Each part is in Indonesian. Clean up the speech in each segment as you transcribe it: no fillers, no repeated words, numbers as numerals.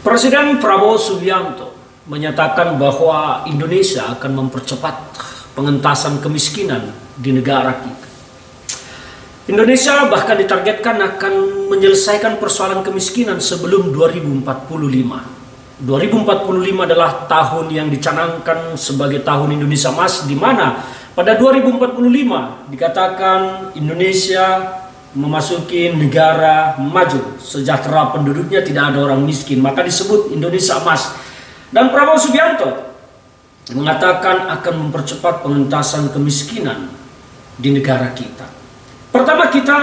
Presiden Prabowo Subianto menyatakan bahwa Indonesia akan mempercepat pengentasan kemiskinan di negara kita. Indonesia bahkan ditargetkan akan menyelesaikan persoalan kemiskinan sebelum 2045. 2045 adalah tahun yang dicanangkan sebagai tahun Indonesia Emas, di mana pada 2045 dikatakan Indonesia memasuki negara maju, sejahtera, penduduknya tidak ada orang miskin, maka disebut Indonesia Emas. Dan Prabowo Subianto mengatakan akan mempercepat pengentasan kemiskinan di negara kita. Pertama, kita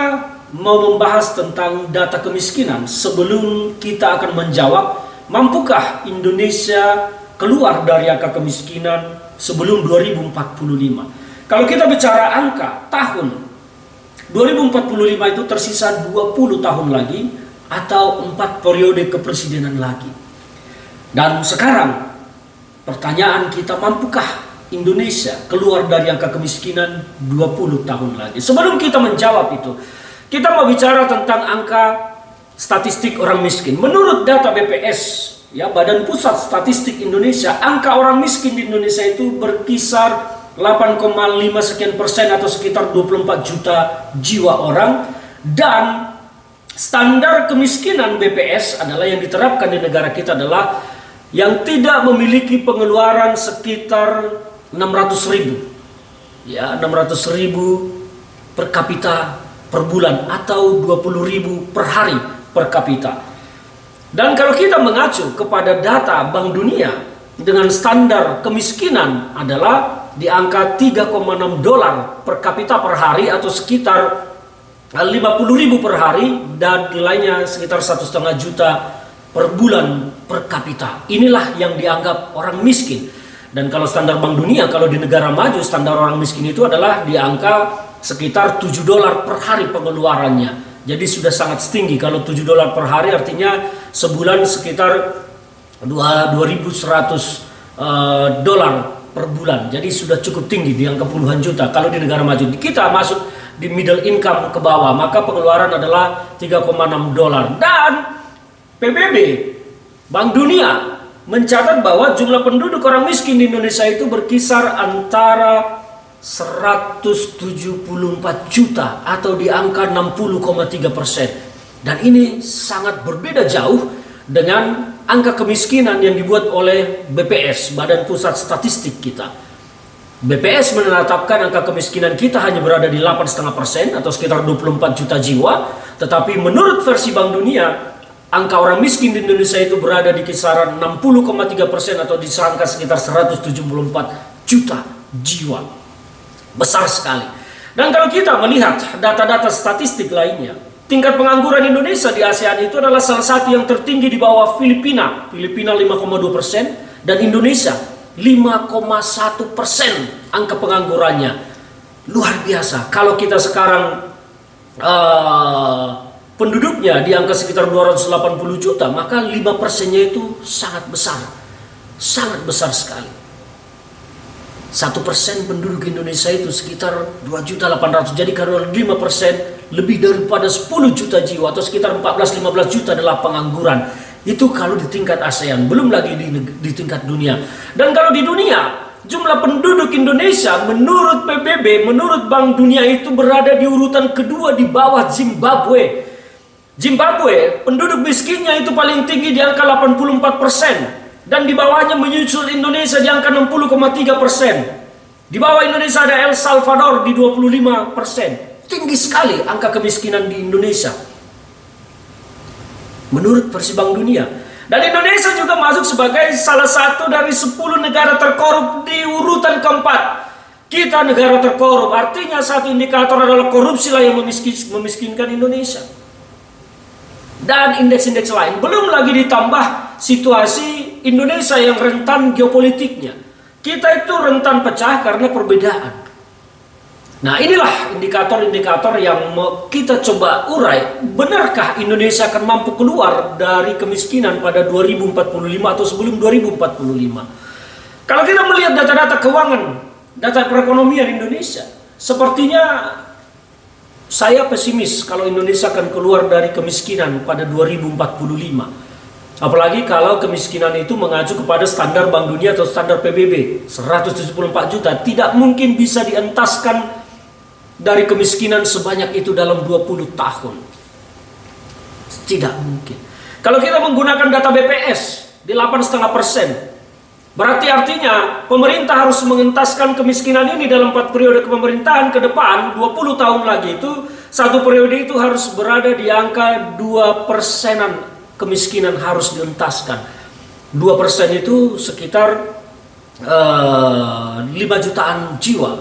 mau membahas tentang data kemiskinan sebelum kita akan menjawab mampukah Indonesia keluar dari angka kemiskinan sebelum 2045. Kalau kita bicara angka tahun 2045 itu tersisa 20 tahun lagi atau 4 periode kepresidenan lagi. Dan sekarang pertanyaan kita, mampukah Indonesia keluar dari angka kemiskinan 20 tahun lagi? Sebelum kita menjawab itu, kita mau bicara tentang angka statistik orang miskin. Menurut data BPS, ya, Badan Pusat Statistik Indonesia, angka orang miskin di Indonesia itu berkisar 8,5 sekian persen atau sekitar 24 juta jiwa orang. Dan standar kemiskinan BPS adalah yang diterapkan di negara kita adalah yang tidak memiliki pengeluaran sekitar 600.000, ya, 600.000 per kapita per bulan atau 20.000 per hari per kapita. Dan kalau kita mengacu kepada data Bank Dunia, dengan standar kemiskinan adalah di angka 3,6 dolar per kapita per hari atau sekitar 50.000 per hari, dan nilainya sekitar 1,5 juta per bulan per kapita. Inilah yang dianggap orang miskin. Dan kalau standar Bank Dunia, kalau di negara maju standar orang miskin itu adalah di angka sekitar 7 dolar per hari pengeluarannya. Jadi sudah sangat tinggi. Kalau 7 dolar per hari artinya sebulan sekitar 2.100 dolar per bulan. Jadi sudah cukup tinggi, di angka puluhan juta. Kalau di negara maju, kita masuk di middle income ke bawah, maka pengeluaran adalah 3,6 dolar. Dan PBB, Bank Dunia mencatat bahwa jumlah penduduk orang miskin di Indonesia itu berkisar antara 174 juta atau di angka 60,3%. Dan ini sangat berbeda jauh dengan angka kemiskinan yang dibuat oleh BPS, Badan Pusat Statistik kita. BPS menetapkan angka kemiskinan kita hanya berada di 8,5% atau sekitar 24 juta jiwa. Tetapi menurut versi Bank Dunia, angka orang miskin di Indonesia itu berada di kisaran 60,3% atau di angka sekitar 174 juta jiwa. Besar sekali. Dan kalau kita melihat data-data statistik lainnya, tingkat pengangguran Indonesia di ASEAN itu adalah salah satu yang tertinggi di bawah Filipina. Filipina 5,2% dan Indonesia 5,1% angka penganggurannya. Luar biasa. Kalau kita sekarang penduduknya di angka sekitar 280 juta, maka 5%-nya itu sangat besar. Sangat besar sekali. 1% penduduk Indonesia itu sekitar 2.800.000. Jadi kalau 5%, lebih daripada 10 juta jiwa atau sekitar 14-15 juta adalah pengangguran. Itu kalau di tingkat ASEAN, belum lagi di tingkat dunia. Dan kalau di dunia, jumlah penduduk Indonesia menurut PBB, menurut Bank Dunia itu berada di urutan kedua di bawah Zimbabwe. Zimbabwe, penduduk miskinnya itu paling tinggi di angka 84%. Dan di bawahnya menyusul Indonesia di angka 60,3%. Di bawah Indonesia ada El Salvador di 25%. Tinggi sekali angka kemiskinan di Indonesia menurut versi Bank Dunia. Dan Indonesia juga masuk sebagai salah satu dari 10 negara terkorup di urutan keempat. Kita negara terkorup, artinya satu indikator adalah korupsi lah yang memiskinkan Indonesia. Dan indeks-indeks lain, belum lagi ditambah situasi Indonesia yang rentan geopolitiknya. Kita itu rentan pecah karena perbedaan. Nah, inilah indikator-indikator yang mau kita coba urai. Benarkah Indonesia akan mampu keluar dari kemiskinan pada 2045 atau sebelum 2045? Kalau kita melihat data-data keuangan, data perekonomian Indonesia, sepertinya saya pesimis kalau Indonesia akan keluar dari kemiskinan pada 2045. Apalagi kalau kemiskinan itu mengacu kepada standar Bank Dunia atau standar PBB 174 juta, tidak mungkin bisa dientaskan dari kemiskinan sebanyak itu dalam 20 tahun. Tidak mungkin. Kalau kita menggunakan data BPS di 8,5%, berarti artinya pemerintah harus mengentaskan kemiskinan ini dalam 4 periode kepemerintahan ke depan, 20 tahun lagi itu, satu periode itu harus berada di angka 2%-an kemiskinan harus dientaskan. 2% itu sekitar 5 jutaan jiwa.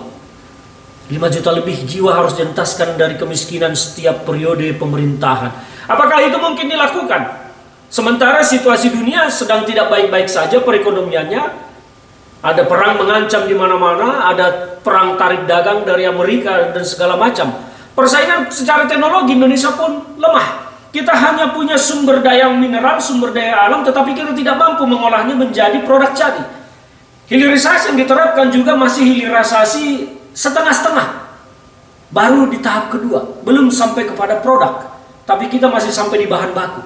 5 juta lebih jiwa harus dientaskan dari kemiskinan setiap periode pemerintahan. Apakah itu mungkin dilakukan? Sementara situasi dunia sedang tidak baik-baik saja perekonomiannya. Ada perang mengancam di mana-mana, ada perang tarik dagang dari Amerika dan segala macam. Persaingan secara teknologi Indonesia pun lemah. Kita hanya punya sumber daya mineral, sumber daya alam, tetapi kita tidak mampu mengolahnya menjadi produk jadi. Hilirisasi yang diterapkan juga masih hilirisasi setengah-setengah. Baru di tahap kedua, belum sampai kepada produk, tapi kita masih sampai di bahan baku.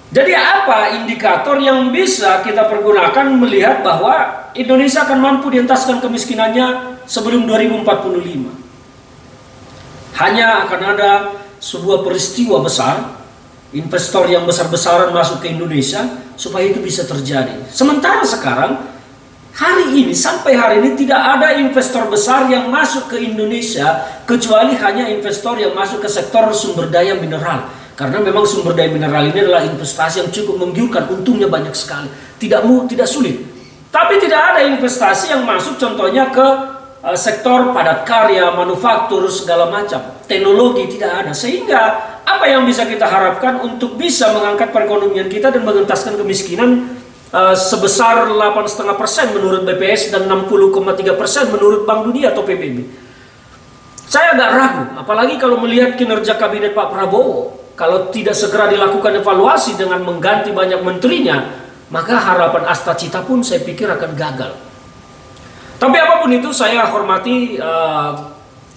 Jadi apa indikator yang bisa kita pergunakan melihat bahwa Indonesia akan mampu dientaskan kemiskinannya sebelum 2045? Hanya akan ada sebuah peristiwa besar, investor yang besar-besaran masuk ke Indonesia supaya itu bisa terjadi. Sementara sekarang, hari ini, sampai hari ini tidak ada investor besar yang masuk ke Indonesia kecuali hanya investor yang masuk ke sektor sumber daya mineral. Karena memang sumber daya mineral ini adalah investasi yang cukup menggiurkan, untungnya banyak sekali, tidak sulit. Tapi tidak ada investasi yang masuk contohnya ke sektor padat karya, manufaktur, segala macam. Teknologi tidak ada. Sehingga apa yang bisa kita harapkan untuk bisa mengangkat perekonomian kita dan mengentaskan kemiskinan sebesar 8,5% menurut BPS dan 60,3% menurut Bank Dunia atau PBB. Saya agak ragu, apalagi kalau melihat kinerja kabinet Pak Prabowo. Kalau tidak segera dilakukan evaluasi dengan mengganti banyak menterinya, maka harapan Asta Cita pun saya pikir akan gagal. Tapi apapun itu, saya hormati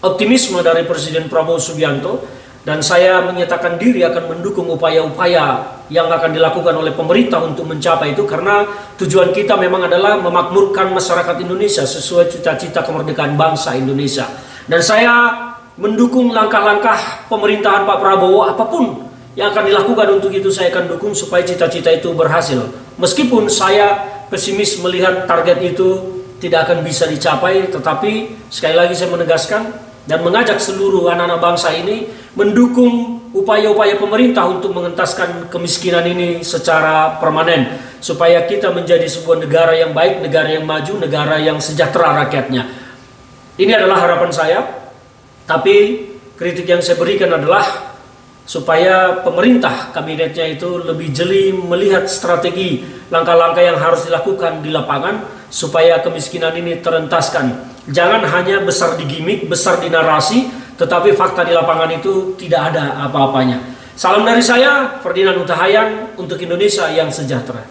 optimisme dari Presiden Prabowo Subianto, dan saya menyatakan diri akan mendukung upaya-upaya yang akan dilakukan oleh pemerintah untuk mencapai itu, karena tujuan kita memang adalah memakmurkan masyarakat Indonesia sesuai cita-cita kemerdekaan bangsa Indonesia. Dan saya mendukung langkah-langkah pemerintahan Pak Prabowo, apapun yang akan dilakukan untuk itu saya akan dukung supaya cita-cita itu berhasil. Meskipun saya pesimis melihat target itu tidak akan bisa dicapai, tetapi sekali lagi saya menegaskan dan mengajak seluruh anak-anak bangsa ini mendukung upaya-upaya pemerintah untuk mengentaskan kemiskinan ini secara permanen, supaya kita menjadi sebuah negara yang baik, negara yang maju, negara yang sejahtera rakyatnya. Ini adalah harapan saya. Tapi kritik yang saya berikan adalah supaya pemerintah, kabinetnya itu lebih jeli melihat strategi langkah-langkah yang harus dilakukan di lapangan supaya kemiskinan ini terentaskan. Jangan hanya besar di gimmick, besar di narasi, tetapi fakta di lapangan itu tidak ada apa-apanya. Salam dari saya, Ferdinand Hutahayan, untuk Indonesia yang sejahtera.